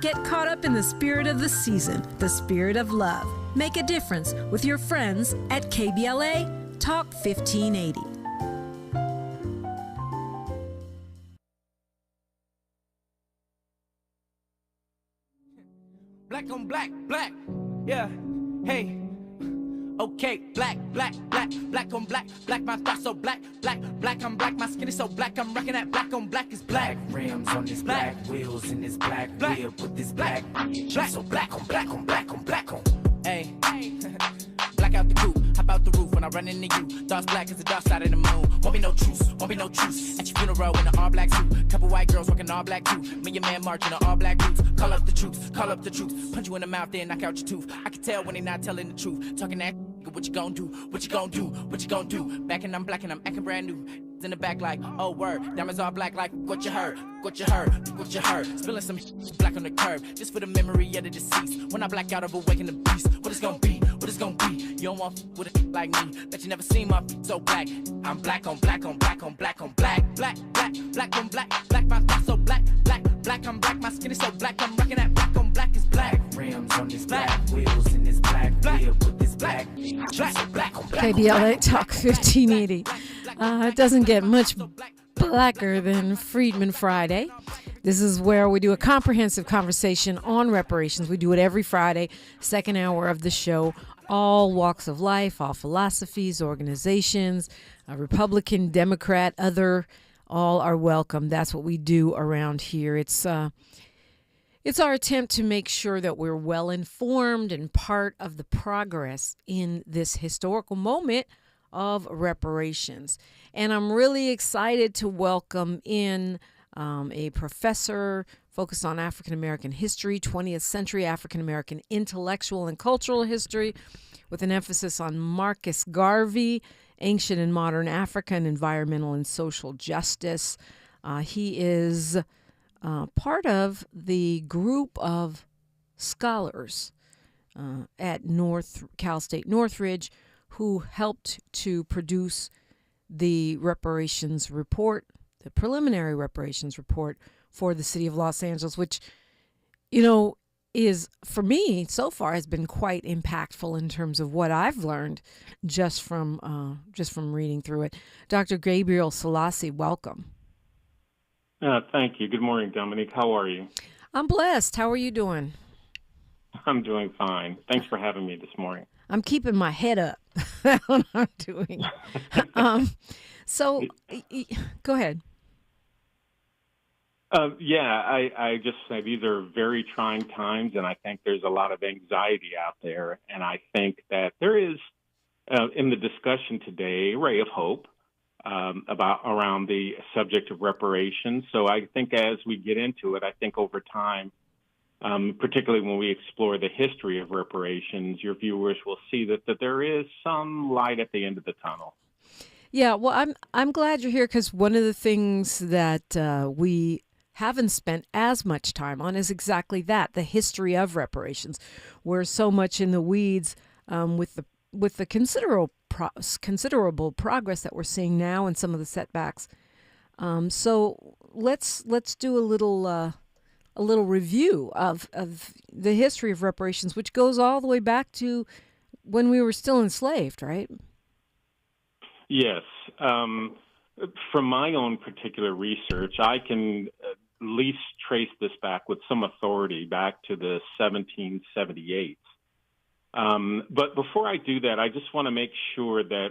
Get caught up in the spirit of the season, the spirit of love. Make a difference with your friends at KBLA Talk 1580. Black on black, black, yeah, hey, okay, black, black, black, black on black, black, my thoughts so black, black, black, I'm black, my skin is so black, I'm rocking that black on black is black. Rims on this black, wheels in this black, whip with this black, black, so black on black on black on black on. Hey, black out the coupe, hop out the roof when I run into you. Thoughts black as the dark side of the moon. Won't be no truce, won't be no truce. At your funeral in an all black suit. Couple white girls walking all black too. Me and your man marching in all black boots. Call up the troops, call up the troops. Punch you in the mouth, then knock out your tooth. I can tell when they not telling the truth. Talking that what you gon' do, what you gon' do, what you gon' do. Back and I'm black and I'm acting brand new. In the back like, oh word, diamonds all black like what you heard, what you heard, what you heard. Spilling some black on the curb, just for the memory of the deceased. When I black out of awaken the beast, what it's gonna be, what it's gonna be. You don't want with a like me, bet you never seen my so black. I'm black on black on black on black on black, black, black, black on black, black, my thoughts so black, black, black, I'm black, my skin is so black, I'm rocking that black on black is black. Rims on this black, wheels in this black, whip with this black, black, so black on black. KBLA Talk 1580. It doesn't get much blacker than Freedmen Friday. This is where we do a comprehensive conversation on reparations. We do it every Friday, second hour of the show. All walks of life, all philosophies, organizations, Republican, Democrat, other, all are welcome. That's what we do around here. It's our attempt to make sure that we're well informed and part of the progress in this historical moment of reparations. And I'm really excited to welcome in a professor focused on African American history, 20th century African American intellectual and cultural history, with an emphasis on Marcus Garvey, ancient and modern Africa, and environmental and social justice. He is part of the group of scholars at Cal State Northridge who helped to produce the reparations report, the preliminary reparations report for the city of Los Angeles, which, is, for me, so far has been quite impactful in terms of what I've learned just from reading through it. Dr. Gabriel Selassie, welcome. Thank you. Good morning, Dominique. How are you? I'm blessed. How are you doing? I'm doing fine. Thanks for having me this morning. I'm keeping my head up. That's what I'm doing. So, go ahead. I just say these are very trying times, and I think there's a lot of anxiety out there. And I think that there is, in the discussion today, a ray of hope around the subject of reparations. So I think as we get into it, I think over time, particularly when we explore the history of reparations, your viewers will see that there is some light at the end of the tunnel. Yeah, well, I'm glad you're here, because one of the things that we haven't spent as much time on is exactly that, the history of reparations. We're so much in the weeds with the considerable progress that we're seeing now and some of the setbacks. So let's do a little review of the history of reparations, which goes all the way back to when we were still enslaved, right? Yes. From my own particular research, I can at least trace this back with some authority back to the 1778. But before I do that, I just want to make sure that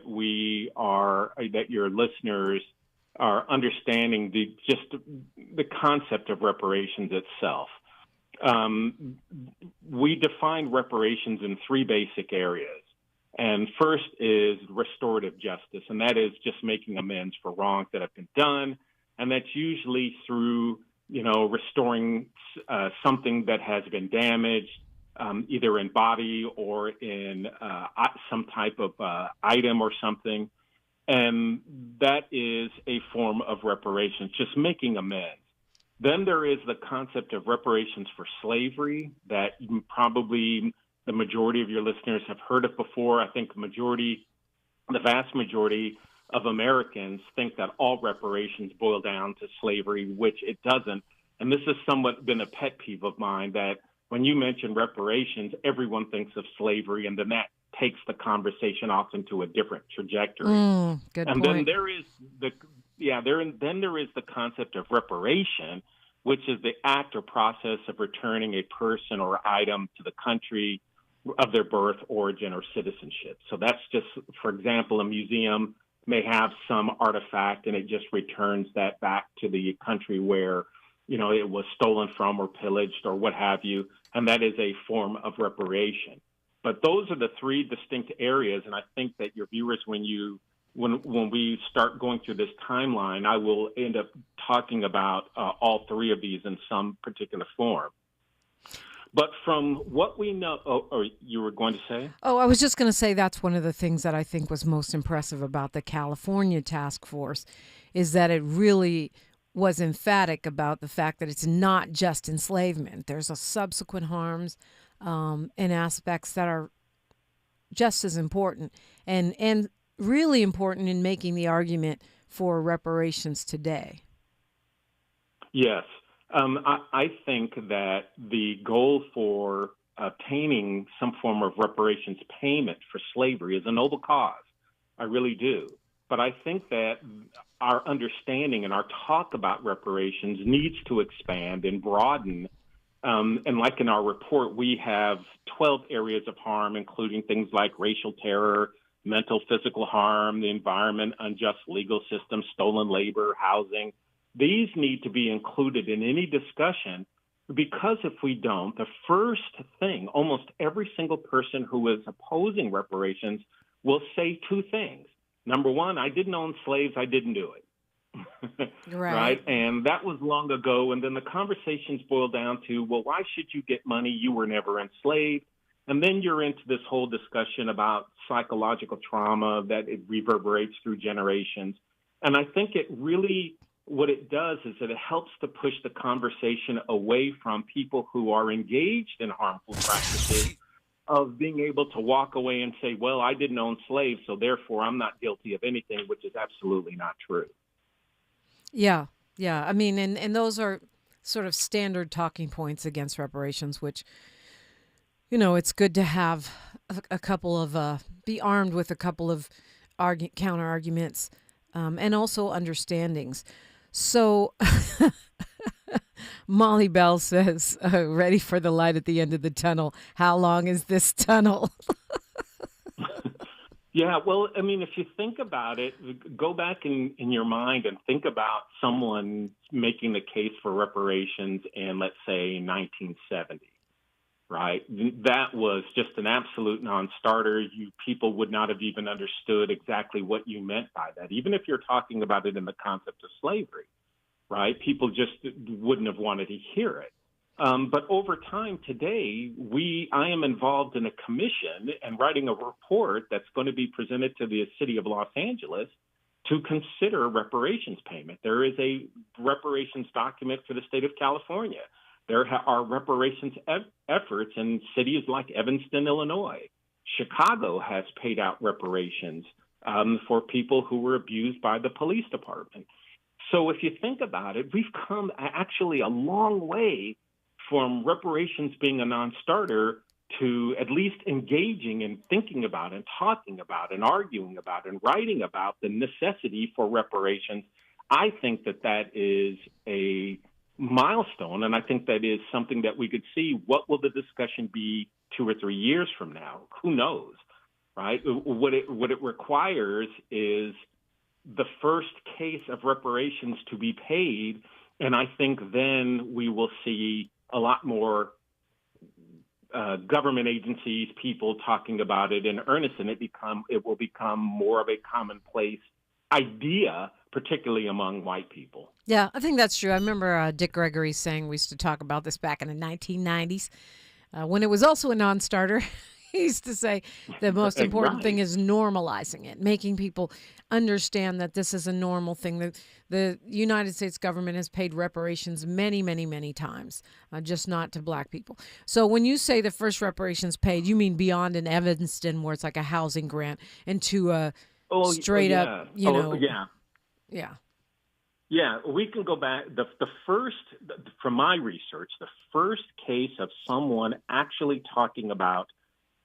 that your listeners are understanding the concept of reparations itself. We define reparations in three basic areas. And first is restorative justice, and that is just making amends for wrongs that have been done. And that's usually through, restoring something that has been damaged, either in body or in some type of item or something. And that is a form of reparations, just making amends. Then there is the concept of reparations for slavery that probably the majority of your listeners have heard of before. I think the vast majority of Americans think that all reparations boil down to slavery, which it doesn't. and this has somewhat been a pet peeve of mine, that when you mention reparations, everyone thinks of slavery, and then that takes the conversation off into a different trajectory. Good and point. then there is the concept of reparation, which is the act or process of returning a person or item to the country of their birth, origin, or citizenship. So that's just, for example, a museum may have some artifact and it just returns that back to the country where, it was stolen from or pillaged or what have you, and that is a form of reparation. But those are the three distinct areas, and I think that your viewers, when we start going through this timeline, I will end up talking about all three of these in some particular form. But from what we know, or you were going to say? Oh, I was just going to say that's one of the things that I think was most impressive about the California task force, is that it really was emphatic about the fact that it's not just enslavement. There's a subsequent harms and aspects that are just as important and really important in making the argument for reparations today. Yes. I think that the goal for obtaining some form of reparations payment for slavery is a noble cause. I really do. But I think that our understanding and our talk about reparations needs to expand and broaden. And like in our report, we have 12 areas of harm, including things like racial terror, mental, physical harm, the environment, unjust legal system, stolen labor, housing. These need to be included in any discussion, because if we don't, the first thing, almost every single person who is opposing reparations will say two things. Number one, I didn't own slaves, I didn't do it. Right? And that was long ago. And then the conversations boil down to, well, why should you get money? You were never enslaved. And then you're into this whole discussion about psychological trauma that it reverberates through generations. And I think it really, what it does is that it helps to push the conversation away from people who are engaged in harmful practices of being able to walk away and say, well, I didn't own slaves, so therefore I'm not guilty of anything, which is absolutely not true. Yeah. I mean, and those are sort of standard talking points against reparations, which, it's good to have a couple of, be armed with a couple of counter arguments and also understandings. So Molly Bell says, ready for the light at the end of the tunnel. How long is this tunnel? Yeah, well, I mean, if you think about it, go back in your mind and think about someone making the case for reparations in, let's say, 1970, right? That was just an absolute non-starter. People would not have even understood exactly what you meant by that, even if you're talking about it in the concept of slavery, right? People just wouldn't have wanted to hear it. But over time today, I am involved in a commission and writing a report that's going to be presented to the city of Los Angeles to consider reparations payment. There is a reparations document for the state of California. There are reparations efforts in cities like Evanston, Illinois. Chicago has paid out reparations for people who were abused by the police department. So if you think about it, we've come actually a long way from reparations being a non-starter to at least engaging and thinking about and talking about and arguing about and writing about the necessity for reparations. I think that is a milestone, and I think that is something that we could see. What will the discussion be 2 or 3 years from now? Who knows, right? What it requires is the first case of reparations to be paid, and I think then we will see a lot more government agencies, people talking about it in earnest, and it will become more of a commonplace idea, particularly among white people. Yeah, I think that's true. I remember Dick Gregory saying, we used to talk about this back in the 1990s, when it was also a non-starter. He used to say the most important thing is normalizing it, making people understand that this is a normal thing. That the United States government has paid reparations many, many, many times, just not to black people. So when you say the first reparations paid, you mean beyond in Evanston, where it's like a housing grant, into a straight up, Yeah. Yeah, we can go back. From my research, the first case of someone actually talking about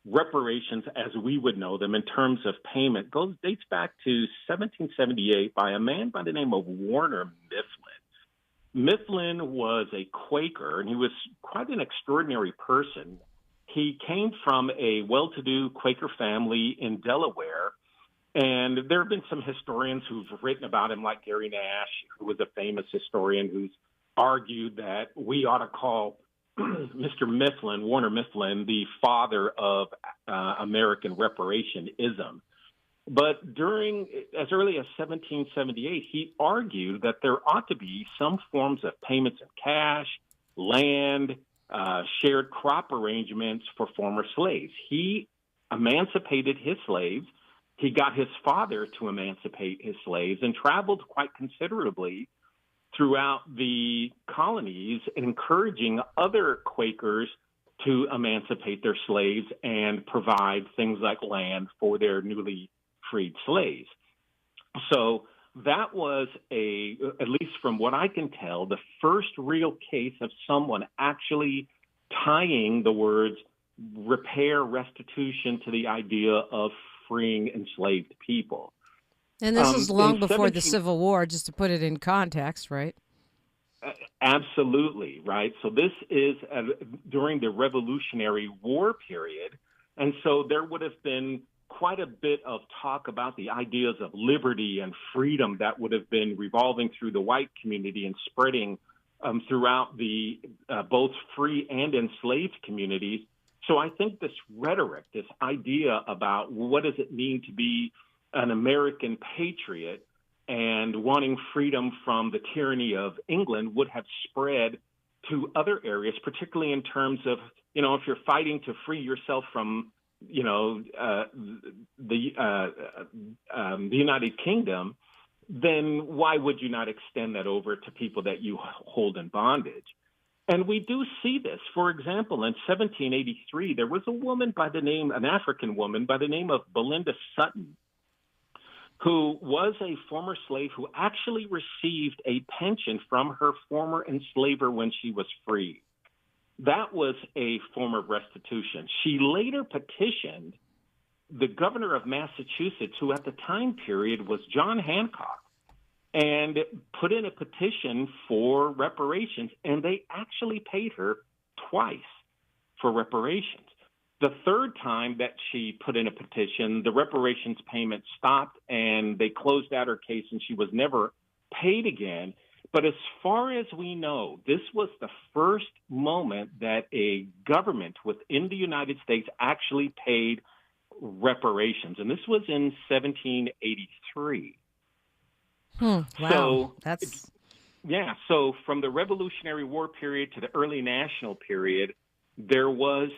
reparations as we would know them in terms of payment dates back to 1778 by a man by the name of Warner Mifflin. Mifflin was a Quaker, and he was quite an extraordinary person. He came from a well-to-do Quaker family in Delaware. And there have been some historians who've written about him, like Gary Nash, who was a famous historian who's argued that we ought to call Mr. Mifflin, Warner Mifflin, the father of American reparationism. But as early as 1778, he argued that there ought to be some forms of payments in cash, land, shared crop arrangements for former slaves. He emancipated his slaves. He got his father to emancipate his slaves and traveled quite considerably throughout the colonies, encouraging other Quakers to emancipate their slaves and provide things like land for their newly freed slaves. So that was at least from what I can tell, the first real case of someone actually tying the words repair, restitution to the idea of freeing enslaved people. And this was long before the Civil War, just to put it in context, right? Absolutely, right. So this is during the Revolutionary War period. And so there would have been quite a bit of talk about the ideas of liberty and freedom that would have been revolving through the white community and spreading throughout the both free and enslaved communities. So I think this rhetoric, this idea about what does it mean to be an American patriot and wanting freedom from the tyranny of England would have spread to other areas, particularly in terms of, if you're fighting to free yourself from, the United Kingdom, then why would you not extend that over to people that you hold in bondage? And we do see this. For example, in 1783, there was an African woman by the name of Belinda Sutton, who was a former slave who actually received a pension from her former enslaver when she was free. That was a form of restitution. She later petitioned the governor of Massachusetts, who at the time period was John Hancock, and put in a petition for reparations, and they actually paid her twice for reparations. The third time that she put in a petition, the reparations payment stopped, and they closed out her case, and she was never paid again. But as far as we know, this was the first moment that a government within the United States actually paid reparations, and this was in 1783. Wow. So That's... Yeah, so from the Revolutionary War period to the early national period, there was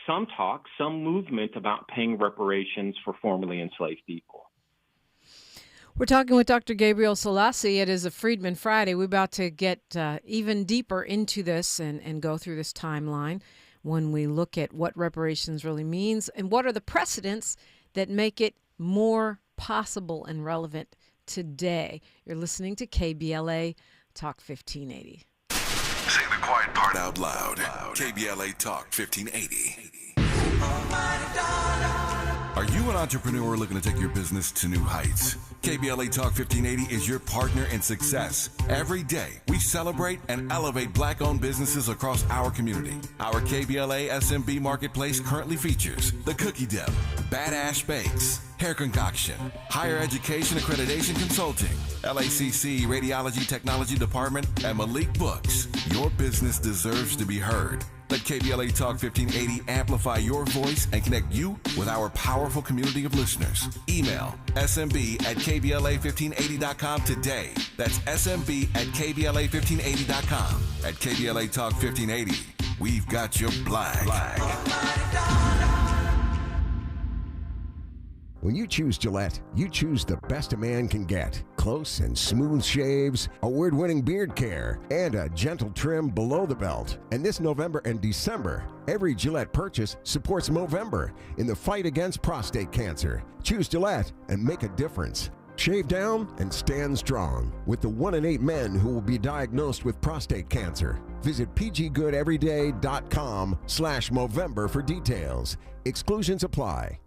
some talk, some movement about paying reparations for formerly enslaved people. We're talking with Dr. Gabriel Selassie. It is a Freedmen Friday. We're about to get even deeper into this and go through this timeline when we look at what reparations really means and what are the precedents that make it more possible and relevant today. You're listening to KBLA Talk 1580. Say the quiet part out loud. KBLA Talk 1580. Are you an entrepreneur looking to take your business to new heights? KBLA Talk 1580 is your partner in success. Every day, we celebrate and elevate Black-owned businesses across our community. Our KBLA SMB Marketplace currently features The Cookie Dip, Bad Ash Bakes, Hair Concoction, Higher Education Accreditation Consulting, LACC Radiology Technology Department, and Malik Books. Your business deserves to be heard. Let KBLA Talk 1580 amplify your voice and connect you with our powerful community of listeners. Email smb@kbla1580.com today. That's smb@kbla1580.com. At KBLA Talk 1580, we've got your black. When you choose Gillette, you choose the best a man can get. Close and smooth shaves, award-winning beard care, and a gentle trim below the belt. And this November and December, every Gillette purchase supports Movember in the fight against prostate cancer. Choose Gillette and make a difference. Shave down and stand strong with the 1 in 8 men who will be diagnosed with prostate cancer. Visit pggoodeveryday.com/Movember for details. Exclusions apply.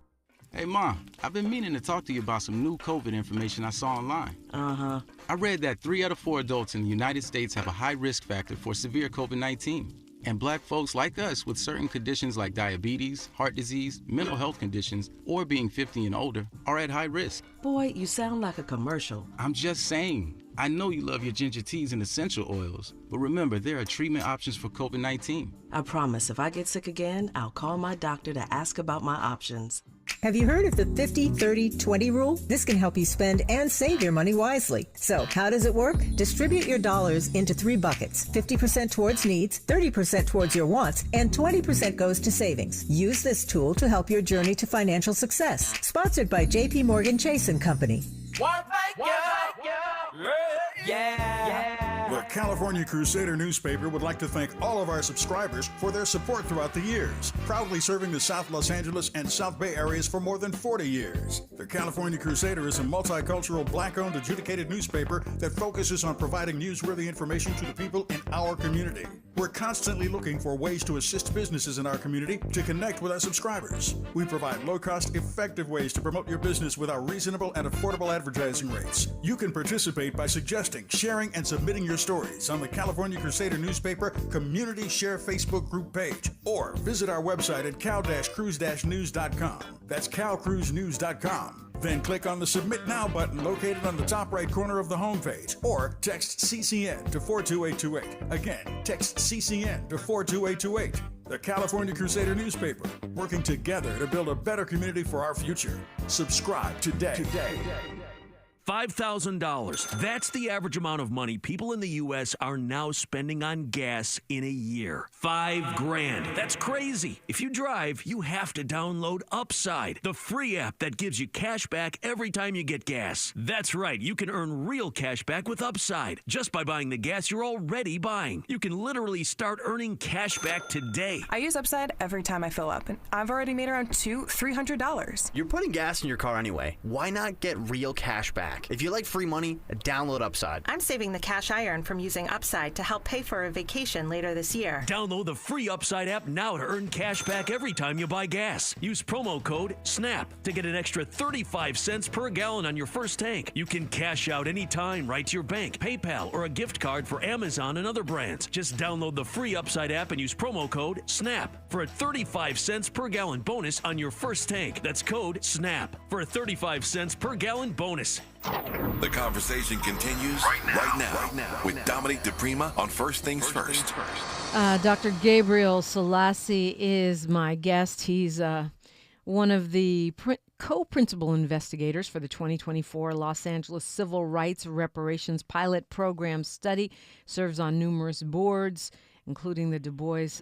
Hey, Ma, I've been meaning to talk to you about some new COVID information I saw online. I read that 3 out of 4 adults in the United States have a high risk factor for severe COVID-19. And black folks like us with certain conditions like diabetes, heart disease, mental health conditions, or being 50 and older are at high risk. Boy, you sound like a commercial. I'm just saying. I know you love your ginger teas and essential oils, but remember, there are treatment options for COVID-19. I promise if I get sick again, I'll call my doctor to ask about my options. Have you heard of the 50-30-20 rule? This can help you spend and save your money wisely. So, how does it work? Distribute your dollars into 3 buckets. 50% towards needs, 30% towards your wants, and 20% goes to savings. Use this tool to help your journey to financial success. Sponsored by J.P. Morgan Chase & Company. The California Crusader newspaper would like to thank all of our subscribers for their support throughout the years, proudly serving the South Los Angeles and South Bay areas for more than 40 years. The California Crusader is a multicultural, black-owned, adjudicated newspaper that focuses on providing newsworthy information to the people in our community. We're constantly looking for ways to assist businesses in our community to connect with our subscribers. We provide low-cost, effective ways to promote your business with our reasonable and affordable advertising rates. You can participate by suggesting, sharing, and submitting your stories on the California Crusader newspaper Community Share Facebook group page, or visit our website at cal-cruise-news.com. That's calcruisenews.com. Then click on the Submit Now button located on the top right corner of the homepage, or text CCN to 42828. Again, text CCN to 42828. The California Crusader newspaper, working together to build a better community for our future. Subscribe today. $5,000. That's the average amount of money people in the U.S. are now spending on gas in a year. $5,000. That's crazy. If you drive, you have to download Upside, the free app that gives you cash back every time you get gas. That's right. You can earn real cash back with Upside just by buying the gas you're already buying. You can literally start earning cash back today. I use Upside every time I fill up, and I've already made around $300. You're putting gas in your car anyway. Why not get real cash back? If you like free money, download Upside. I'm saving the cash I earn from using Upside to help pay for a vacation later this year. Download the free Upside app now to earn cash back every time you buy gas. Use promo code SNAP to get an extra 35 cents per gallon on your first tank. You can cash out anytime right to your bank, PayPal, or a gift card for Amazon and other brands. Just download the free Upside app and use promo code SNAP for a 35 cents per gallon bonus on your first tank. That's code SNAP for a 35 cents per gallon bonus. The conversation continues right now with Dominique DiPrima on First Things First. Dr. Gabriel Selassie is my guest. He's one of the co-principal investigators for the 2024 Los Angeles Civil Rights Reparations Pilot Program study, serves on numerous boards, including the Du Bois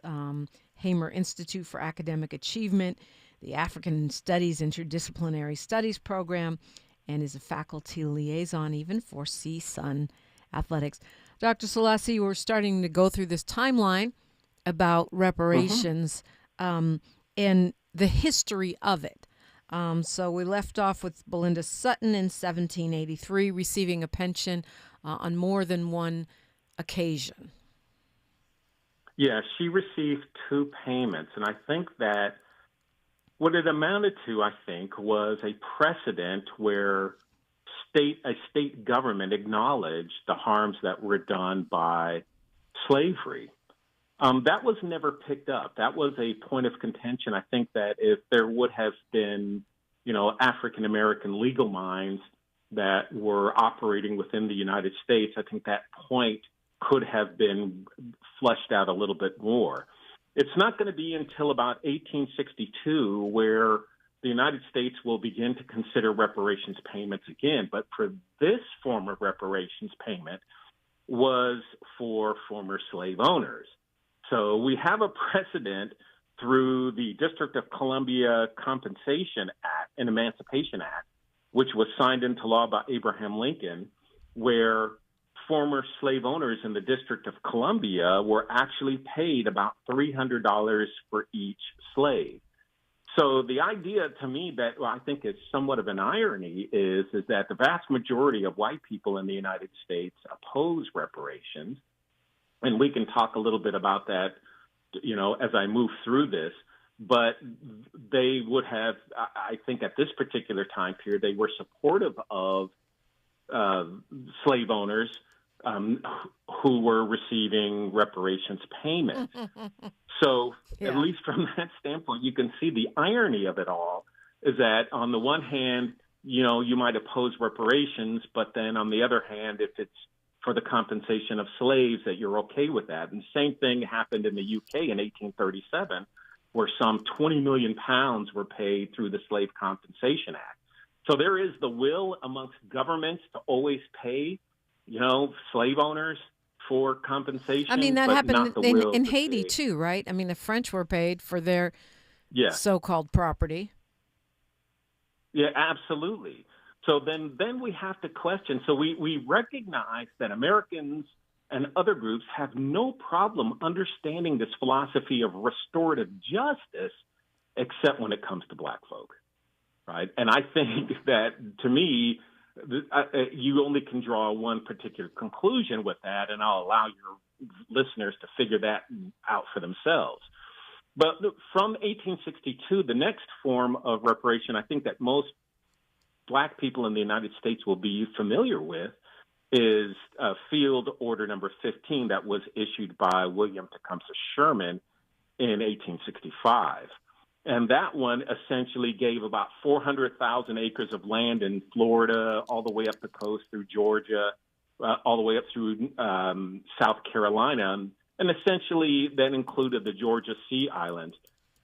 Hamer Institute for Academic Achievement, the African Studies Interdisciplinary Studies Program, and is a faculty liaison even for CSUN Athletics. Dr. Selassie, we're starting to go through this timeline about reparations and the history of it. So we left off with Belinda Sutton in 1783 receiving a pension on more than one occasion. Yeah, she received 2 payments, and I think that what it amounted to, I think, was a precedent where a state government acknowledged the harms that were done by slavery. That was never picked up. That was a point of contention. I think that if there would have been, African-American legal minds that were operating within the United States, I think that point could have been fleshed out a little bit more. It's not going to be until about 1862 where the United States will begin to consider reparations payments again. But for this form of reparations payment was for former slave owners. So we have a precedent through the District of Columbia Compensation Act and Emancipation Act, which was signed into law by Abraham Lincoln, where former slave owners in the District of Columbia were actually paid about $300 for each slave. So the idea to me that I think is somewhat of an irony is that the vast majority of white people in the United States oppose reparations. And we can talk a little bit about that, as I move through this. But they would have, I think at this particular time period, they were supportive of slave owners who were receiving reparations payments. So at least from that standpoint, you can see the irony of it all is that on the one hand, you might oppose reparations, but then on the other hand, if it's for the compensation of slaves, that you're okay with that. And the same thing happened in the UK in 1837, where some 20 million pounds were paid through the Slave Compensation Act. So there is the will amongst governments to always pay, slave owners for compensation. I mean, that but happened not the will in to Haiti pay. too, right? I mean, the French were paid for their so-called property. Yeah, absolutely. So then we have to question. So we recognize that Americans and other groups have no problem understanding this philosophy of restorative justice, except when it comes to black folk, right? And I think that, to me, you only can draw one particular conclusion with that, and I'll allow your listeners to figure that out for themselves. But from 1862, the next form of reparation I think that most black people in the United States will be familiar with is Field Order Number 15 that was issued by William Tecumseh Sherman in 1865. And that one essentially gave about 400,000 acres of land in Florida, all the way up the coast through Georgia, all the way up through South Carolina. And essentially that included the Georgia Sea Islands.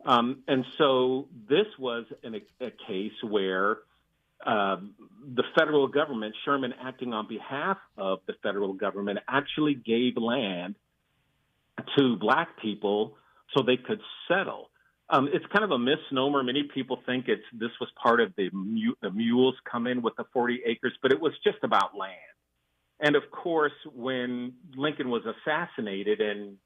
And so this was a case where the federal government, Sherman acting on behalf of the federal government, actually gave land to black people so they could settle. It's kind of a misnomer. Many people think this was part of the mules come in with the 40 acres, but it was just about land. And of course, when Lincoln was assassinated and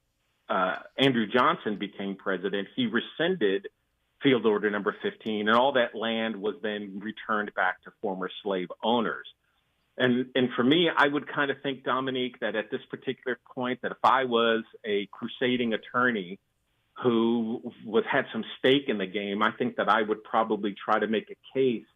Andrew Johnson became president, he rescinded Field Order Number 15, and all that land was then returned back to former slave owners. And for me, I would kind of think, Dominique, that at this particular point, that if I was a crusading attorney who had some stake in the game, I think that I would probably try to make a case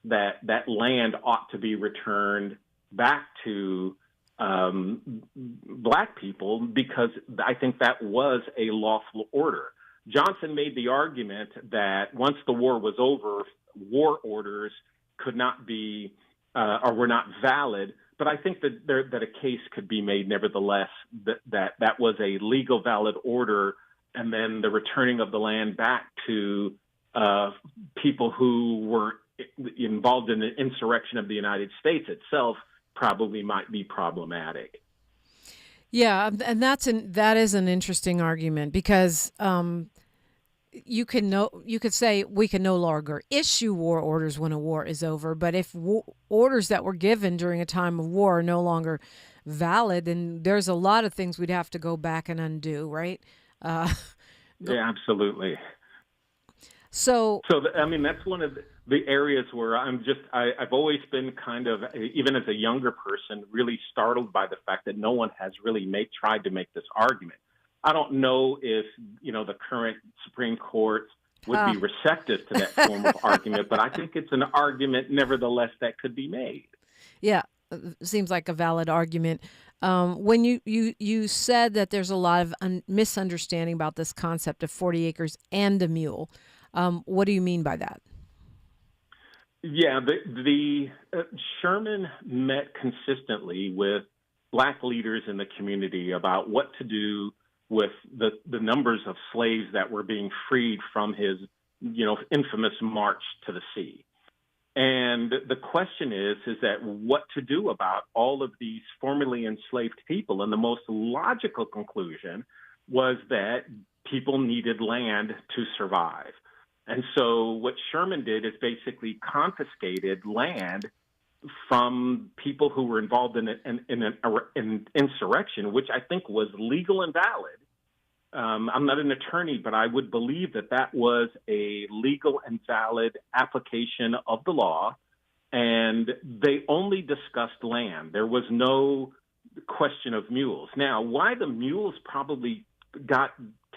that that land ought to be returned back to black people, because I think that was a lawful order. Johnson made the argument that once the war was over, war orders could not be or were not valid. But I think that a case could be made, nevertheless, that was a legal, valid order, and then the returning of the land back to people who were involved in the insurrection of the United States itself probably might be problematic. Yeah, and that is an interesting argument, because you could say we can no longer issue war orders when a war is over, but if orders that were given during a time of war are no longer valid, then there's a lot of things we'd have to go back and undo, right? Yeah, absolutely. So I mean, that's one of the areas where I've always been kind of, even as a younger person, really startled by the fact that no one has really tried to make this argument. I don't know if, the current Supreme Court would be receptive to that form of argument, but I think it's an argument, nevertheless, that could be made. Yeah, seems like a valid argument. When you said that there's a lot of misunderstanding about this concept of 40 acres and a mule, what do you mean by that? Yeah, the Sherman met consistently with black leaders in the community about what to do with the numbers of slaves that were being freed from his, infamous march to the sea. And the question is that what to do about all of these formerly enslaved people? And the most logical conclusion was that people needed land to survive. And so what Sherman did is basically confiscated land from people who were involved in an insurrection, which I think was legal and valid, I'm not an attorney, but I would believe that was a legal and valid application of the law, and they only discussed land. There was no question of mules. Now, why the mules probably got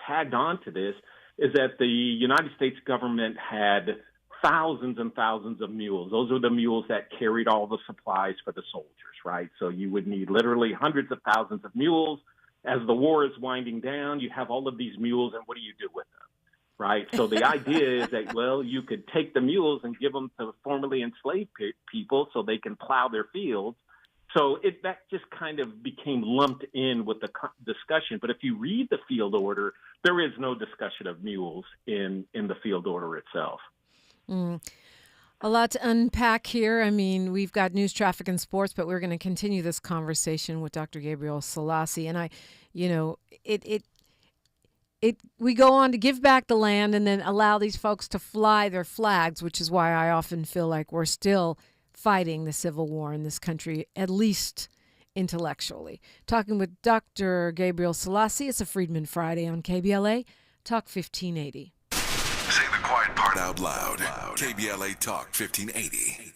tagged onto this is that the United States government had thousands and thousands of mules. Those are the mules that carried all the supplies for the soldiers, right? So you would need literally hundreds of thousands of mules. As the war is winding down, you have all of these mules, and what do you do with them, right? So the idea is that, well, you could take the mules and give them to formerly enslaved people so they can plow their fields. So that just kind of became lumped in with the discussion. But if you read the field order, there is no discussion of mules in the field order itself. A lot to unpack here. I mean, we've got news, traffic, and sports, but we're going to continue this conversation with Dr. Gabriel Selassie. And we go on to give back the land and then allow these folks to fly their flags, which is why I often feel like we're still fighting the civil war in this country, at least intellectually. Talking with Dr. Gabriel Selassie. It's a Freedmen Friday on KBLA Talk 1580. Say the quiet part out loud. KBLA Talk 1580.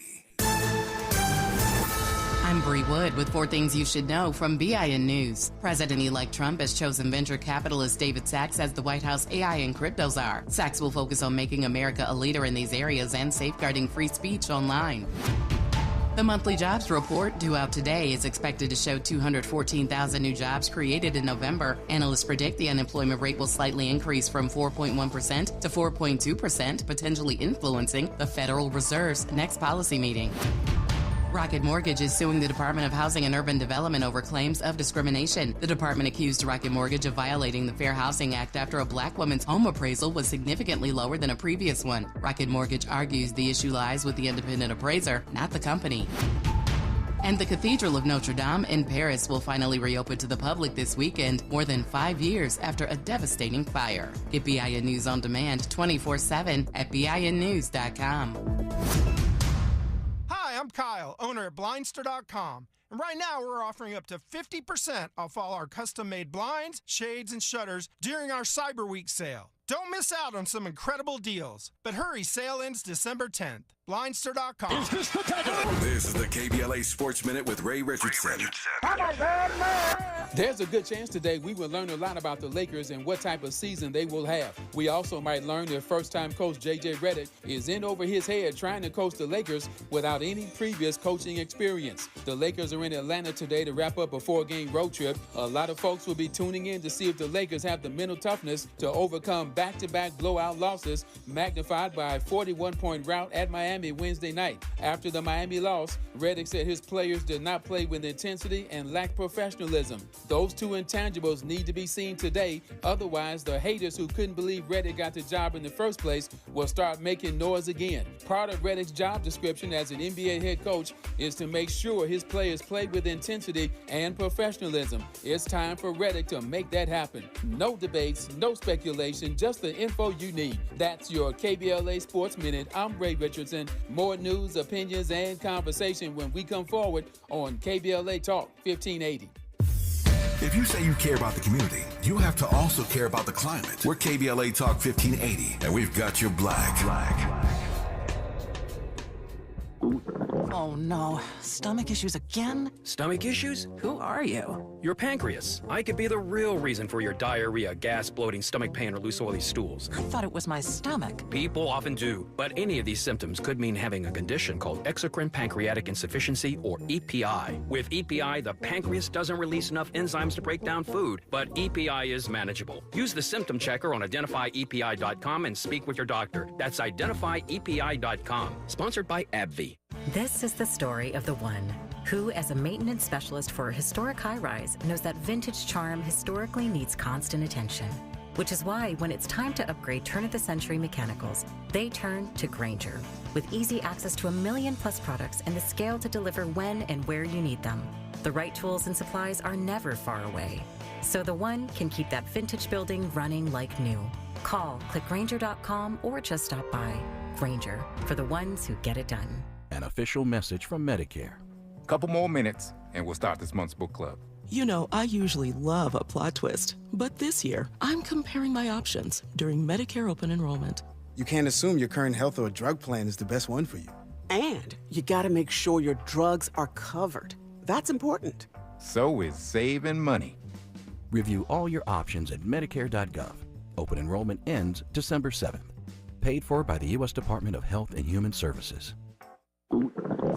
I'm Bree Wood with 4 things you should know from BIN News. President-elect Trump has chosen venture capitalist David Sachs as the White House AI and crypto czar. Sachs will focus on making America a leader in these areas and safeguarding free speech online. The monthly jobs report, due out today, is expected to show 214,000 new jobs created in November. Analysts predict the unemployment rate will slightly increase from 4.1% to 4.2%, potentially influencing the Federal Reserve's next policy meeting. Rocket Mortgage is suing the Department of Housing and Urban Development over claims of discrimination. The department accused Rocket Mortgage of violating the Fair Housing Act after a black woman's home appraisal was significantly lower than a previous one. Rocket Mortgage argues the issue lies with the independent appraiser, not the company. And the Cathedral of Notre Dame in Paris will finally reopen to the public this weekend, more than 5 years after a devastating fire. Get BIN News on demand 24/7 at BINnews.com. Hi, I'm Kyle, owner at Blindster.com. And right now, we're offering up to 50% off all our custom-made blinds, shades, and shutters during our Cyber Week sale. Don't miss out on some incredible deals. But hurry, sale ends December 10th. Blindster.com. This is the KBLA Sports Minute with Ray Richardson. There's a good chance today we will learn a lot about the Lakers and what type of season they will have. We also might learn that first-time coach J.J. Redick is in over his head trying to coach the Lakers without any previous coaching experience. The Lakers are in Atlanta today to wrap up a 4-game road trip. A lot of folks will be tuning in to see if the Lakers have the mental toughness to overcome back-to-back blowout losses magnified by a 41-point rout at Miami Wednesday night. After the Miami loss, Redick said his players did not play with intensity and lacked professionalism. Those two intangibles need to be seen today. Otherwise, the haters who couldn't believe Redick got the job in the first place will start making noise again. Part of Redick's job description as an NBA head coach is to make sure his players play with intensity and professionalism. It's time for Redick to make that happen. No debates, no speculation, just the info you need. That's your KBLA Sports Minute. I'm Ray Richardson. More news, opinions, and conversation when we come forward on KBLA Talk 1580. If you say you care about the community, you have to also care about the climate. We're KBLA Talk 1580, and we've got your black. Oh no, stomach issues again? Stomach issues? Who are you? Your pancreas. I could be the real reason for your diarrhea, gas, bloating, stomach pain, or loose oily stools. I thought it was my stomach. People often do, but any of these symptoms could mean having a condition called exocrine pancreatic insufficiency, or EPI. With EPI, the pancreas doesn't release enough enzymes to break down food, but EPI is manageable. Use the symptom checker on identifyepi.com and speak with your doctor. That's identifyepi.com. Sponsored by AbbVie. This is the story of the one who, as a maintenance specialist for a historic high-rise, knows that vintage charm historically needs constant attention. Which is why, when it's time to upgrade turn-of-the-century mechanicals, they turn to Grainger. With easy access to 1 million-plus products and the scale to deliver when and where you need them. The right tools and supplies are never far away. So the one can keep that vintage building running like new. Call, click Grainger.com, or just stop by. Grainger, for the ones who get it done. An official message from Medicare. Couple more minutes and we'll start this month's book club. You know, I usually love a plot twist, but this year, I'm comparing my options during Medicare open enrollment. You can't assume your current health or drug plan is the best one for you. And you gotta make sure your drugs are covered. That's important. So is saving money. Review all your options at Medicare.gov. Open enrollment ends December 7th. Paid for by the U.S. Department of Health and Human Services.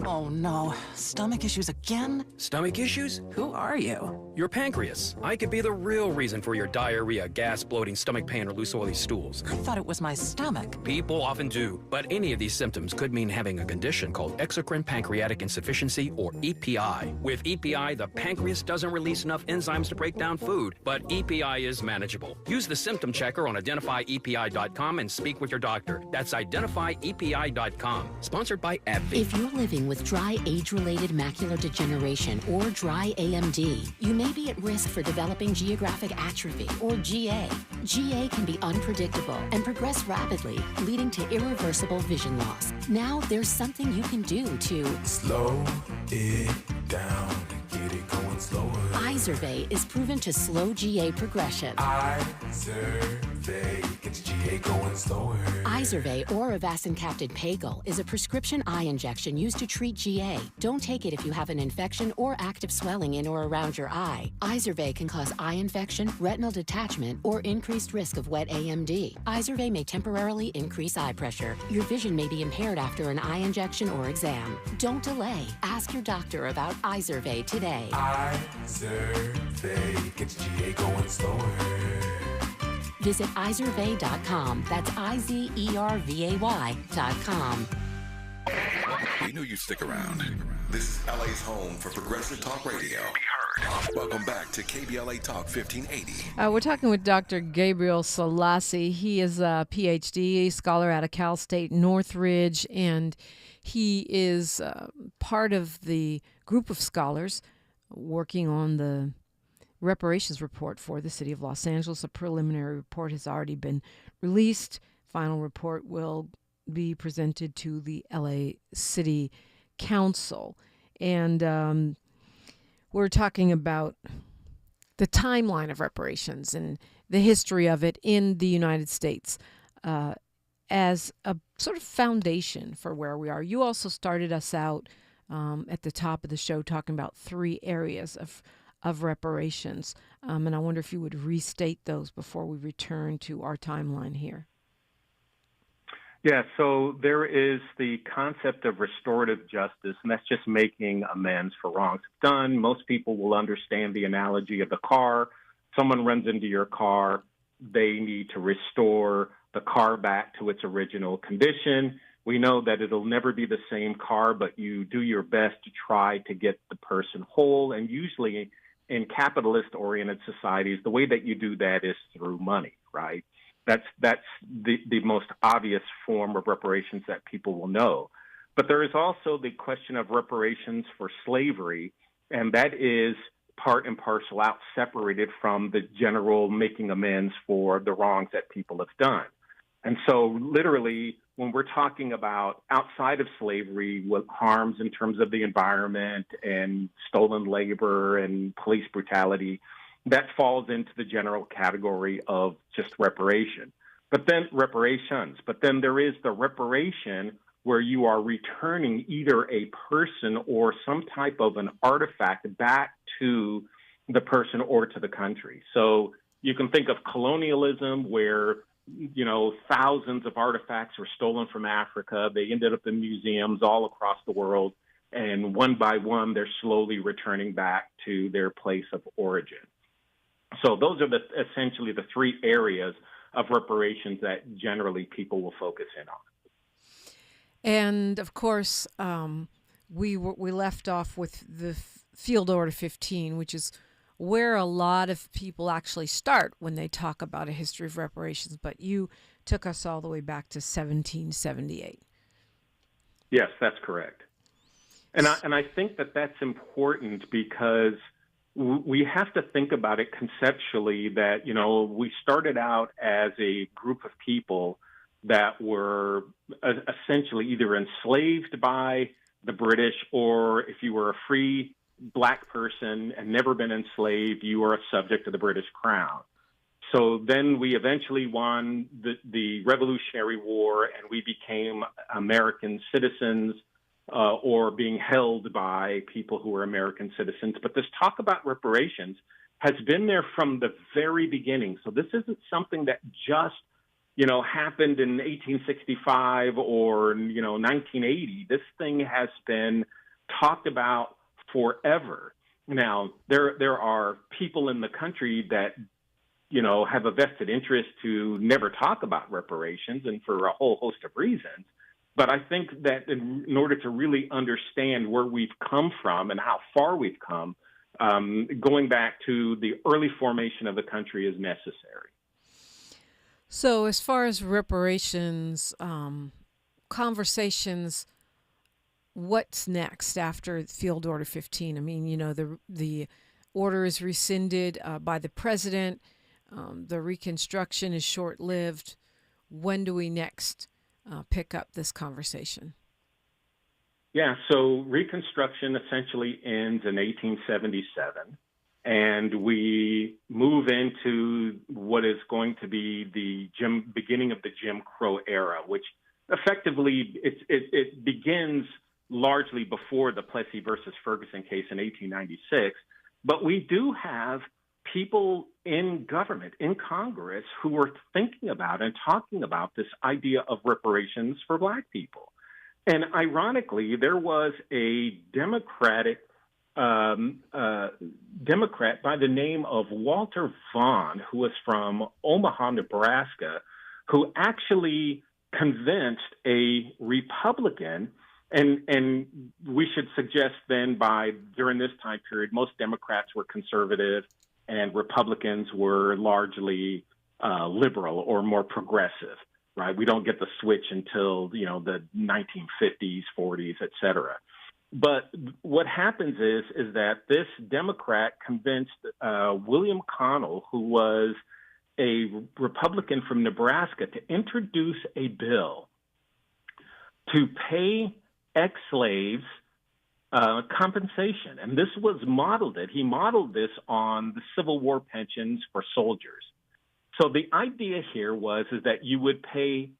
Oh no, stomach issues again? Stomach issues? Who are you? Your pancreas. I could be the real reason for your diarrhea, gas, bloating, stomach pain, or loose oily stools. I thought it was my stomach. People often do, but any of these symptoms could mean having a condition called exocrine pancreatic insufficiency, or EPI. With EPI, the pancreas doesn't release enough enzymes to break down food, but EPI is manageable. Use the symptom checker on identifyepi.com and speak with your doctor. That's identifyepi.com. Sponsored by AbbVie. If you're living with dry age-related macular degeneration or dry AMD, you may be at risk for developing geographic atrophy or GA. GA can be unpredictable and progress rapidly, leading to irreversible vision loss. Now there's something you can do to slow it down, get it going slower. Izervay is proven to slow GA progression. Izervay gets GA going slower. Izervay or avacincaptad pagel is a prescription eye injection used to treat GA. Don't take it if you have an infection or active swelling in or around your eye. Izervay can cause eye infection, retinal detachment, or increased risk of wet AMD. Izervay may temporarily increase eye pressure. Your vision may be impaired after an eye injection or exam. Don't delay. Ask your doctor about Izervay today. Izervay gets GA going slower. Visit Izervay.com. That's IZERVAY.com. We knew you'd stick around. This is LA's home for progressive talk radio. Welcome back to KBLA Talk 1580. We're talking with Dr. Gabriel Selassie. He is a PhD scholar out of Cal State Northridge, and he is part of the group of scholars working on the reparations report for the city of Los Angeles. A preliminary report has already been released. Final report will be presented to the LA City Council. And we're talking about the timeline of reparations and the history of it in the United States as a sort of foundation for where we are. You also started us out at the top of the show talking about 3 areas of reparations. And I wonder if you would restate those before we return to our timeline here. Yeah, so there is the concept of restorative justice, and that's just making amends for wrongs done. Most people will understand the analogy of the car. Someone runs into your car. They need to restore the car back to its original condition. We know that it'll never be the same car, but you do your best to try to get the person whole. And usually in capitalist-oriented societies, the way that you do that is through money, right? That's the most obvious form of reparations that people will know. But there is also the question of reparations for slavery, and that is part and parcel out, separated from the general making amends for the wrongs that people have done. And so literally, when we're talking about outside of slavery, what harms in terms of the environment and stolen labor and police brutality, that falls into the general category of just reparation. But then reparations. But then there is the reparation where you are returning either a person or some type of an artifact back to the person or to the country. So you can think of colonialism where, you know, thousands of artifacts were stolen from Africa. They ended up in museums all across the world. And one by one, they're slowly returning back to their place of origin. So those are essentially the 3 areas of reparations that generally people will focus in on. And of course, we left off with the Field Order 15, which is where a lot of people actually start when they talk about a history of reparations. But you took us all the way back to 1778. Yes, that's correct. And I think that that's important because we have to think about it conceptually that, you know, we started out as a group of people that were essentially either enslaved by the British, or if you were a free black person and never been enslaved, you are a subject of the British Crown. So then we eventually won the Revolutionary War, and we became American citizens or being held by people who were American citizens. But this talk about reparations has been there from the very beginning. So this isn't something that just, happened in 1865 or, 1980. This thing has been talked about forever. Now, there are people in the country that, have a vested interest to never talk about reparations, and for a whole host of reasons. But I think that in order to really understand where we've come from and how far we've come, going back to the early formation of the country is necessary. So as far as reparations conversations, what's next after Field Order 15? I mean, the order is rescinded by the president. The Reconstruction is short-lived. When do we next pick up this conversation? Yeah, so Reconstruction essentially ends in 1877, and we move into what is going to be the beginning of the Jim Crow era, which effectively it begins largely before the Plessy versus Ferguson case in 1896, but we do have people in government, in Congress, who are thinking about and talking about this idea of reparations for black people. And ironically, there was a Democrat by the name of Walter Vaughn, who was from Omaha, Nebraska, who actually convinced a Republican, and we should suggest then during this time period, most Democrats were conservative and Republicans were largely liberal or more progressive, right? We don't get the switch until, the 1950s, 40s, et cetera. But what happens is that this Democrat convinced William Connell, who was a Republican from Nebraska, to introduce a bill to pay ex-slaves compensation. And this was he modeled this on the Civil War pensions for soldiers. So the idea here is that you would pay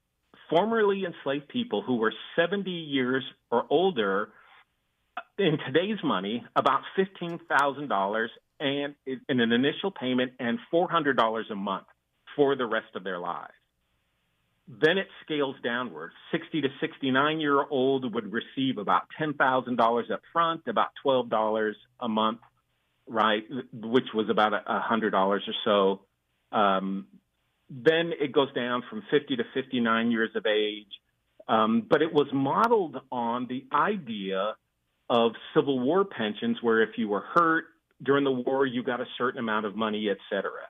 formerly enslaved people who were 70 years or older, in today's money, about $15,000 and in an initial payment and $400 a month for the rest of their lives. Then it scales downward. 60 to 69-year-old would receive about $10,000 up front, about $12 a month, right, which was about $100 or so. Then it goes down from 50 to 59 years of age. But it was modeled on the idea of Civil War pensions, where if you were hurt during the war, you got a certain amount of money, et cetera.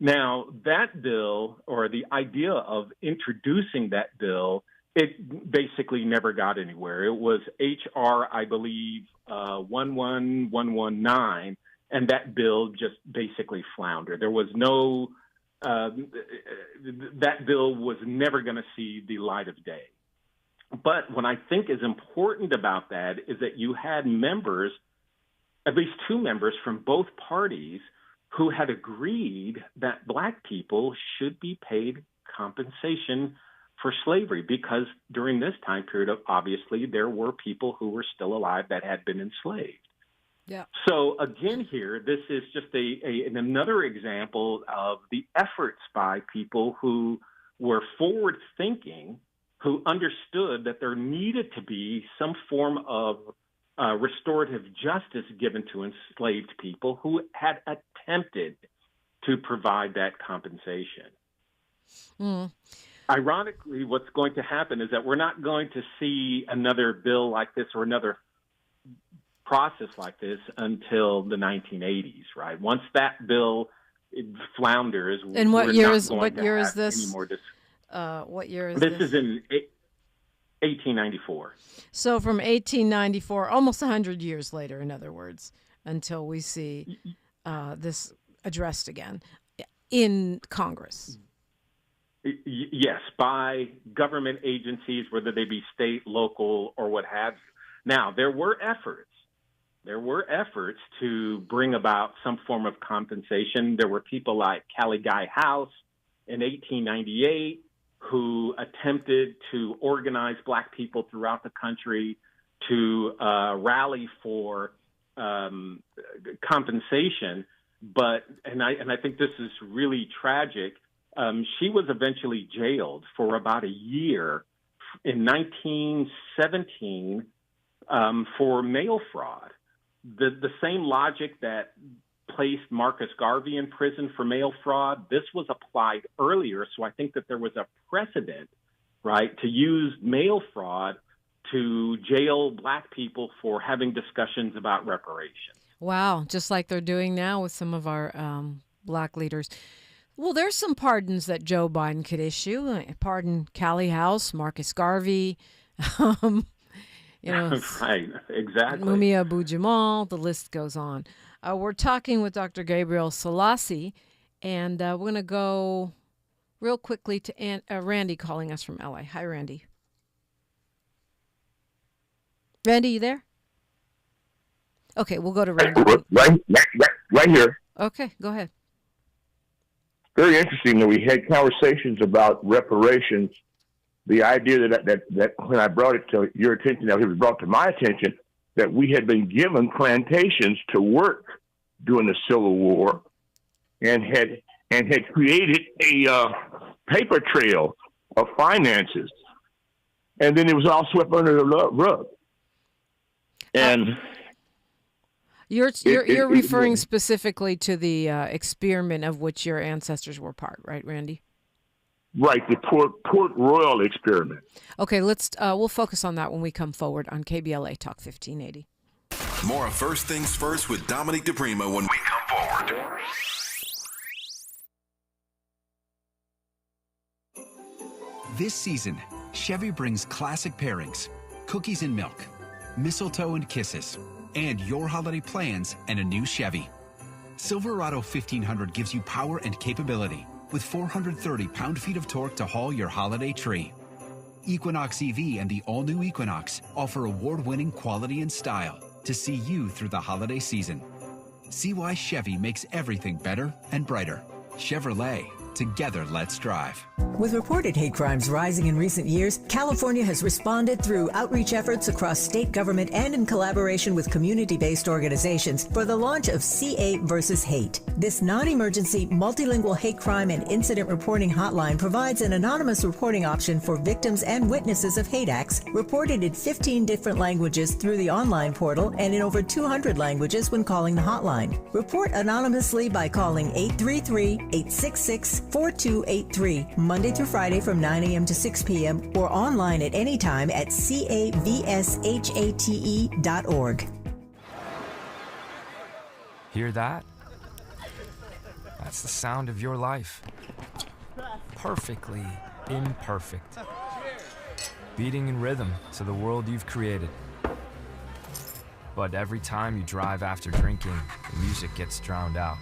Now, that bill, or the idea of introducing that bill, it basically never got anywhere. It was H.R., I believe, 11119, and that bill just basically floundered. There was no, that bill was never going to see the light of day. But what I think is important about that is that you had members, at least two members from both parties, who had agreed that black people should be paid compensation for slavery, because during this time period, obviously, there were people who were still alive that had been enslaved. Yeah. So again, here, this is just another example of the efforts by people who were forward-thinking, who understood that there needed to be some form of restorative justice given to enslaved people who had attempted to provide that compensation. Mm. Ironically, what's going to happen is that we're not going to see another bill like this or another process like this until the 1980s, right? Once that bill flounders, and what year is this? What year is this? This is in 1894. So from 1894, almost 100 years later, in other words, until we see this addressed again in Congress. Yes, by government agencies, whether they be state, local, or what have you. Now, there were efforts there were efforts to bring about some form of compensation. There were people like Callie Guy House in 1898 who attempted to organize Black people throughout the country to rally for compensation. But, and I think this is really tragic, she was eventually jailed for about a year in 1917 for mail fraud. The same logic that placed Marcus Garvey in prison for mail fraud, this was applied earlier. So I think that there was a precedent, right, to use mail fraud to jail Black people for having discussions about reparations. Wow, just like they're doing now with some of our Black leaders. Well, there's some pardons that Joe Biden could issue. Pardon Callie House, Marcus Garvey, Right, exactly. Mumia Abu-Jamal, the list goes on. We're talking with Dr. Gabriel Selassie, and we're going to go real quickly to Randy calling us from LA. Hi, Randy. Randy, you there? Okay, we'll go to Randy. Right here. Okay, go ahead. Very interesting that we had conversations about reparations. The idea that when I brought it to your attention, that it was brought to my attention, that we had been given plantations to work during the Civil War, and had created a paper trail of finances, and then it was all swept under the rug. And you're referring specifically to the experiment of which your ancestors were part, right, Randy? Right, the Port Royal experiment. Okay, we'll focus on that when we come forward on KBLA Talk 1580. More of First Things First with Dominique DiPrima when we come forward. This season, Chevy brings classic pairings, cookies and milk, mistletoe and kisses, and your holiday plans and a new Chevy. Silverado 1500 gives you power and capability with 430 pound-feet of torque to haul your holiday tree. Equinox EV and the all-new Equinox offer award-winning quality and style to see you through the holiday season. See why Chevy makes everything better and brighter. Chevrolet. Together, let's drive. With reported hate crimes rising in recent years, California has responded through outreach efforts across state government and in collaboration with community-based organizations for the launch of CA versus Hate. This non-emergency, multilingual hate crime and incident reporting hotline provides an anonymous reporting option for victims and witnesses of hate acts reported in 15 different languages through the online portal and in over 200 languages when calling the hotline. Report anonymously by calling 833-866-4283, Monday through Friday from 9 a.m. to 6 p.m. or online at any time at cavshate.org. Hear that? That's the sound of your life. Perfectly imperfect. Beating in rhythm to the world you've created. But every time you drive after drinking, the music gets drowned out.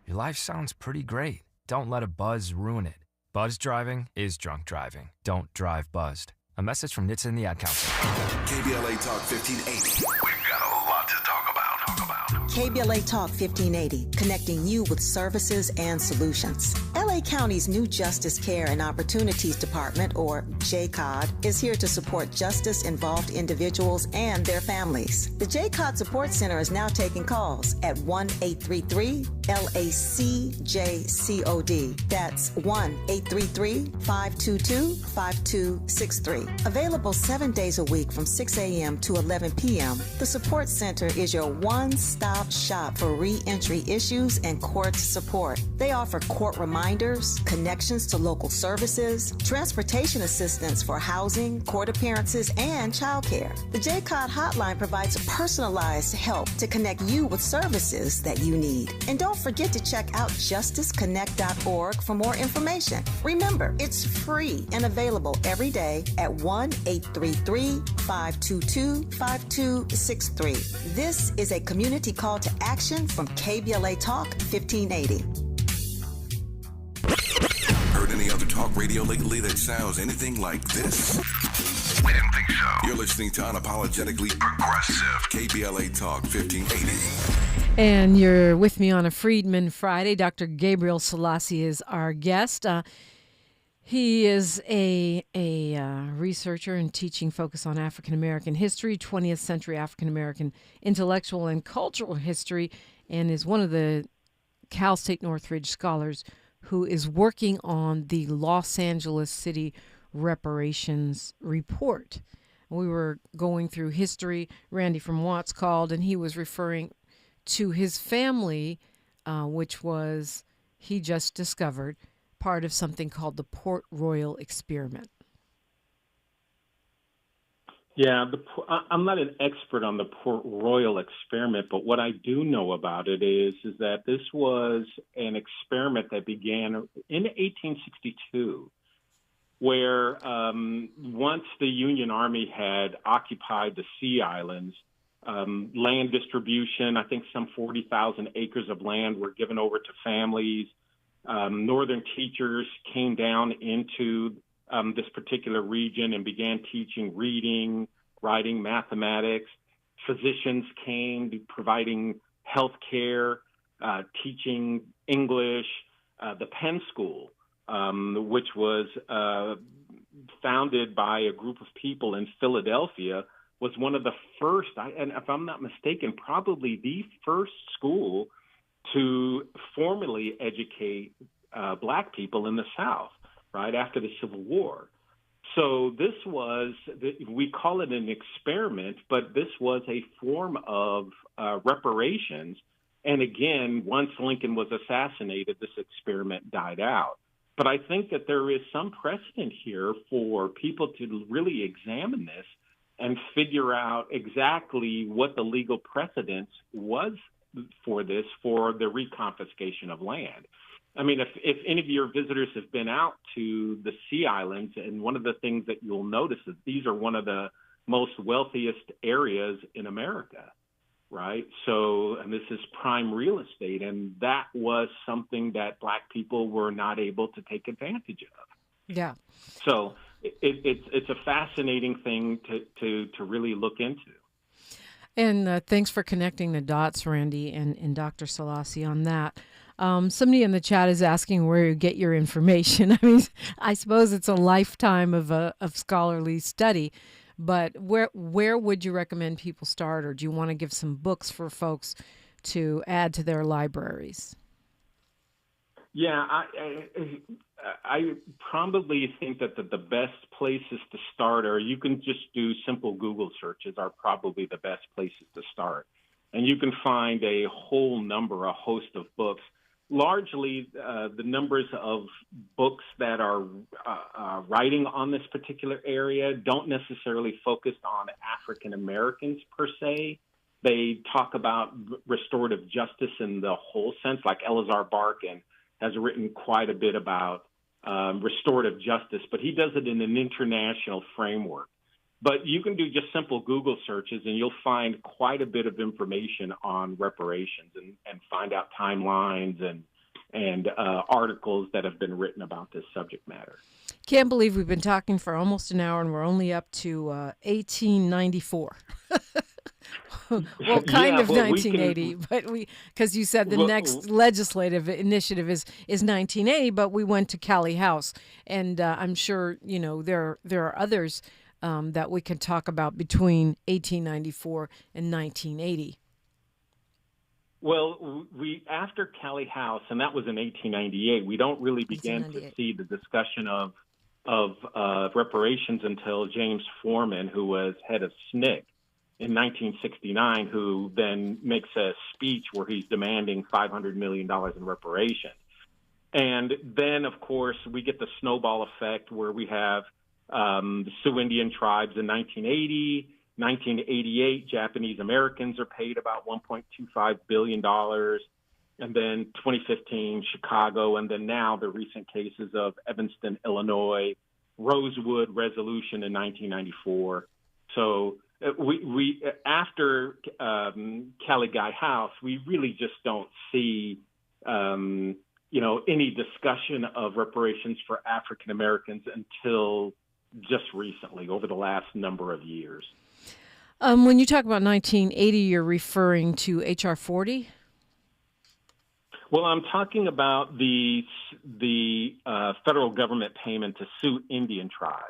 Your life sounds pretty great. Don't let a buzz ruin it. Buzz driving is drunk driving. Don't drive buzzed. A message from NHTSA and the Ad Council. KBLA Talk 1580. We've got a lot to talk about. KBLA Talk 1580, connecting you with services and solutions. LA County's new Justice Care and Opportunities Department, or JCOD, is here to support justice-involved individuals and their families. The JCOD Support Center is now taking calls at 1-833-LACJCOD. That's 1-833-522-5263. Available 7 days a week from 6 a.m. to 11 p.m., the Support Center is your one-stop shop for re-entry issues and court support. They offer court reminders, connections to local services, transportation assistance for housing, court appearances, and childcare. The JCOD hotline provides personalized help to connect you with services that you need. And don't forget to check out justiceconnect.org for more information. Remember, it's free and available every day at 1-833-522-5263. This is a community call to action from KBLA Talk 1580. Heard any other talk talk radio lately that sounds anything like this? We didn't think so. You're listening to Unapologetically Progressive, KBLA Talk 1580. And you're with me on a Freedmen Friday. Dr. Gabriel Selassie is our guest. He is a researcher and teaching focus on African American history, 20th century African American intellectual and cultural history, and is one of the Cal State Northridge scholars who is working on the Los Angeles City Reparations report. We were going through history. Randy from Watts called, and he was referring to his family, which was, he just discovered, part of something called the Port Royal experiment. Yeah, I'm not an expert on the Port Royal experiment, but what I do know about it is that this was an experiment that began in 1862, where once the Union Army had occupied the Sea Islands, land distribution, I think some 40,000 acres of land were given over to families. Northern teachers came down into this particular region and began teaching reading, writing, mathematics. Physicians came providing health care, teaching English. The Penn School, which was founded by a group of people in Philadelphia, was one of the first, and if I'm not mistaken, probably the first school to formally educate Black people in the South, right after the Civil War. So this was, we call it an experiment, but this was a form of reparations. And again, once Lincoln was assassinated, this experiment died out. But I think that there is some precedent here for people to really examine this and figure out exactly what the legal precedence was for this, for the reconfiscation of land. I mean, if any of your visitors have been out to the Sea Islands, and one of the things that you'll notice is these are one of the most wealthiest areas in America, right? So, and this is prime real estate, and that was something that Black people were not able to take advantage of. Yeah. So it's a fascinating thing to really look into. And thanks for connecting the dots, Randy and Dr. Selassie, on that. Somebody in the chat is asking where you get your information. I mean, I suppose it's a lifetime of scholarly study, but where would you recommend people start, or do you want to give some books for folks to add to their libraries? Yeah, I probably think that the best places to start, or you can just do simple Google searches, are probably the best places to start. And you can find a host of books. Largely, the numbers of books that are writing on this particular area don't necessarily focus on African Americans per se. They talk about restorative justice in the whole sense, like Elazar Barkin has written quite a bit about restorative justice, but he does it in an international framework. But you can do just simple Google searches, and you'll find quite a bit of information on reparations and find out timelines and articles that have been written about this subject matter. Can't believe we've been talking for almost an hour, and we're only up to 1894. Well, kind of 1980, but because you said the next legislative initiative is 1980, but we went to Callie House, and I'm sure there are others that we can talk about between 1894 and 1980. Well, after Callie House, and that was in 1898, we don't really begin to see the discussion of reparations until James Foreman, who was head of SNCC in 1969, who then makes a speech where he's demanding $500 million in reparations. And then, of course, we get the snowball effect where we have the Sioux Indian tribes in 1980. 1988, Japanese Americans are paid about $1.25 billion. And then 2015, Chicago, and then now the recent cases of Evanston, Illinois, Rosewood Resolution in 1994. So we after Callie Guy House, we really just don't see any discussion of reparations for African Americans until just recently, over the last number of years. When you talk about 1980, you're referring to H.R. 40? Well, I'm talking about the federal government payment to sue Indian tribes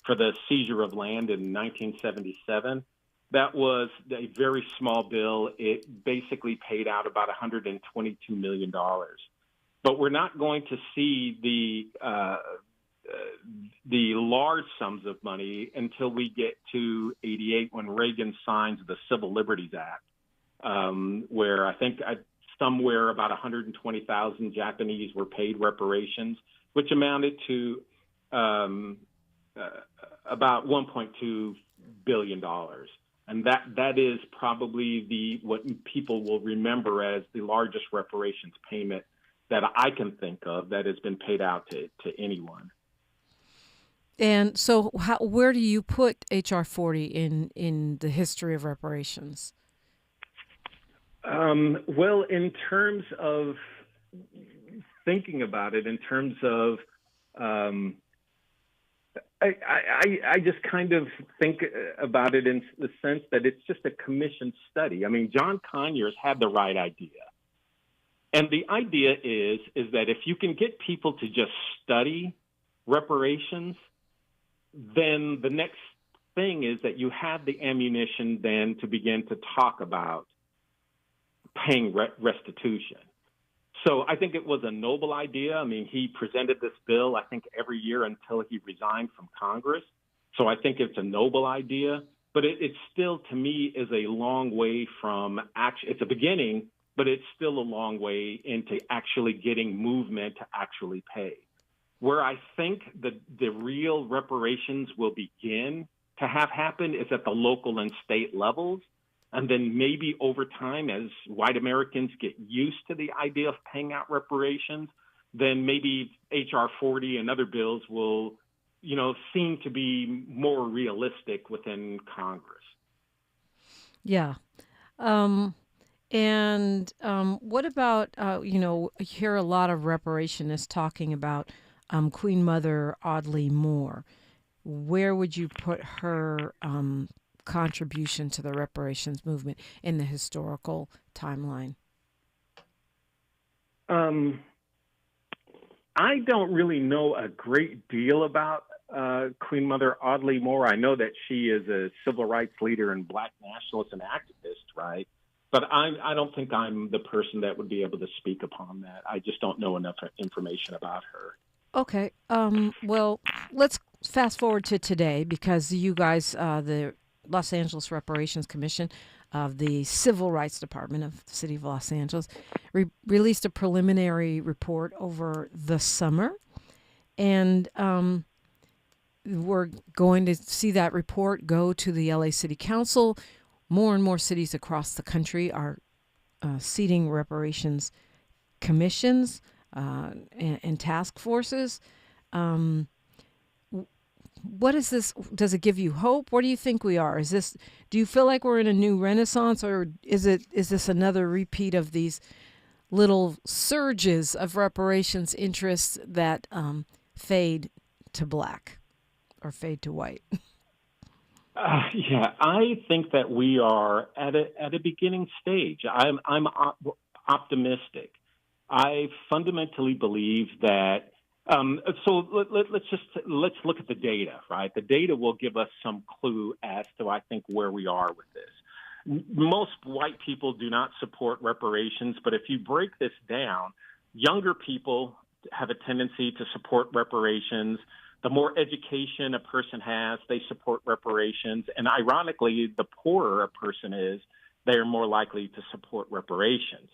for the seizure of land in 1977. That was a very small bill. It basically paid out about $122 million. But we're not going to see the large sums of money until we get to 88, when Reagan signs the Civil Liberties Act, where I think somewhere about 120,000 Japanese were paid reparations, which amounted to about $1.2 billion. And that is probably what people will remember as the largest reparations payment that I can think of that has been paid out to anyone. And so where do you put H.R. 40 in the history of reparations? Well, in terms of thinking about it, in terms of I just kind of think about it in the sense that it's just a commissioned study. I mean, John Conyers had the right idea. And the idea is that if you can get people to just study reparations, then the next thing is that you have the ammunition then to begin to talk about paying restitution. So I think it was a noble idea. I mean, he presented this bill, I think, every year until he resigned from Congress. So I think it's a noble idea, but it still, to me, is a long way from action. It's a beginning, but it's still a long way into actually getting movement to actually pay. Where I think the real reparations will begin to have happen is at the local and state levels. And then maybe over time, as white Americans get used to the idea of paying out reparations, then maybe H.R. 40 and other bills will, seem to be more realistic within Congress. Yeah. And what about, I hear a lot of reparationists talking about Queen Mother Audley Moore. Where would you put her contribution to the reparations movement in the historical timeline? I don't really know a great deal about Queen Mother Audley Moore. I know that she is a civil rights leader and Black nationalist and activist, right? But I don't think I'm the person that would be able to speak upon that. I just don't know enough information about her. Okay. Well, let's fast forward to today, because you guys, the Los Angeles Reparations Commission of the Civil Rights Department of the City of Los Angeles released a preliminary report over the summer. And we're going to see that report go to the LA City Council. More and more cities across the country are seating reparations commissions and task forces. What is this? Does it give you hope? Where do you think we are? Do you feel like we're in a new renaissance, or is this another repeat of these little surges of reparations interests that fade to black or fade to white? Yeah, I think that we are at a beginning stage. I'm optimistic. I fundamentally believe that. So let's look at the data, right? The data will give us some clue as to, I think, where we are with this. Most white people do not support reparations, but if you break this down, younger people have a tendency to support reparations. The more education a person has, they support reparations. And ironically, the poorer a person is, they are more likely to support reparations.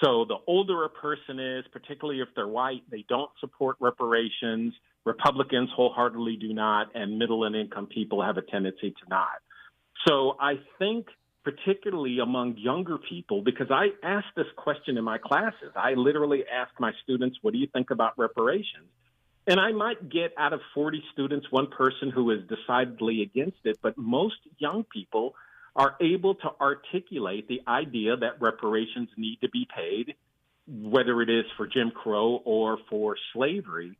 So the older a person is, particularly if they're white, they don't support reparations. Republicans wholeheartedly do not, and middle and income people have a tendency to not. So I think particularly among younger people, because I asked this question in my classes, I literally asked my students, what do you think about reparations? And I might get out of 40 students one person who is decidedly against it, but most young people are able to articulate the idea that reparations need to be paid whether it is for Jim Crow or for slavery.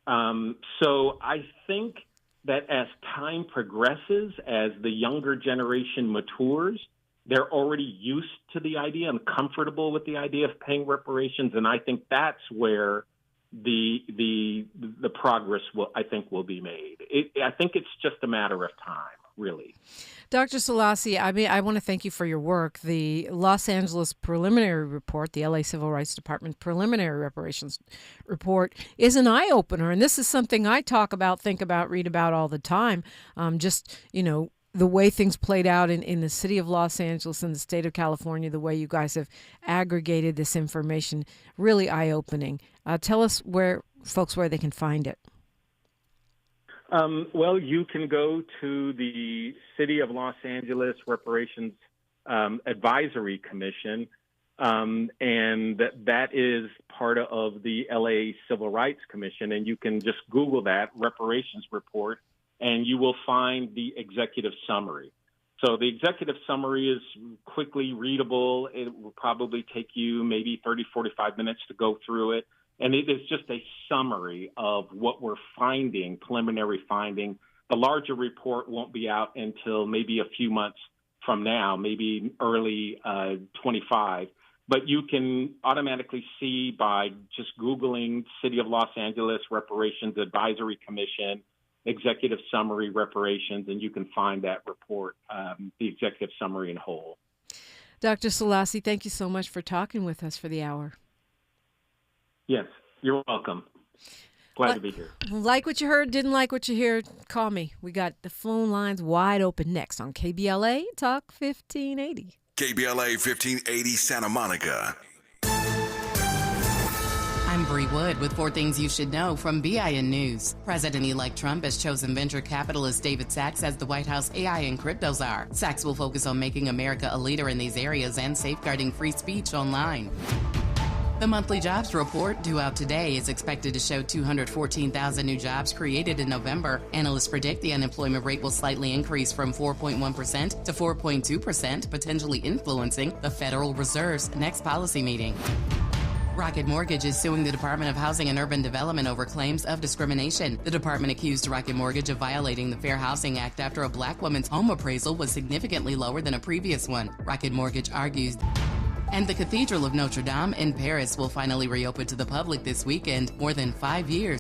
So I think that as time progresses, as the younger generation matures, they're already used to the idea and comfortable with the idea of paying reparations, and I think that's where the progress will be made. I think it's just a matter of time, really. Dr. Selassie, I want to thank you for your work. The Los Angeles Preliminary Report, the LA Civil Rights Department Preliminary Reparations Report, is an eye-opener, and this is something I talk about, think about, read about all the time. The way things played out in the city of Los Angeles and the state of California, the way you guys have aggregated this information, really eye-opening. Tell us where they can find it. Well, you can go to the City of Los Angeles Reparations Advisory Commission, and that is part of the LA Civil Rights Commission, and you can just Google that, Reparations Report, and you will find the executive summary. So the executive summary is quickly readable. It will probably take you maybe 30, 45 minutes to go through it. And it is just a summary of what we're finding, preliminary finding. The larger report won't be out until maybe a few months from now, maybe early 25. But you can automatically see by just Googling City of Los Angeles Reparations Advisory Commission, executive summary reparations, and you can find that report, the executive summary in whole. Dr. Selassie, thank you so much for talking with us for the hour. Yes, you're welcome. Glad to be here. Like what you heard, didn't like what you hear, call me. We got the phone lines wide open next on KBLA Talk 1580. KBLA 1580 Santa Monica. I'm Bree Wood with 4 things you should know from BIN News. President-elect Trump has chosen venture capitalist David Sachs as the White House AI and crypto czar. Sachs will focus on making America a leader in these areas and safeguarding free speech online. The monthly jobs report, due out today, is expected to show 214,000 new jobs created in November. Analysts predict the unemployment rate will slightly increase from 4.1% to 4.2%, potentially influencing the Federal Reserve's next policy meeting. Rocket Mortgage is suing the Department of Housing and Urban Development over claims of discrimination. The department accused Rocket Mortgage of violating the Fair Housing Act after a black woman's home appraisal was significantly lower than a previous one. Rocket Mortgage argues. And the Cathedral of Notre Dame in Paris will finally reopen to the public this weekend, more than 5 years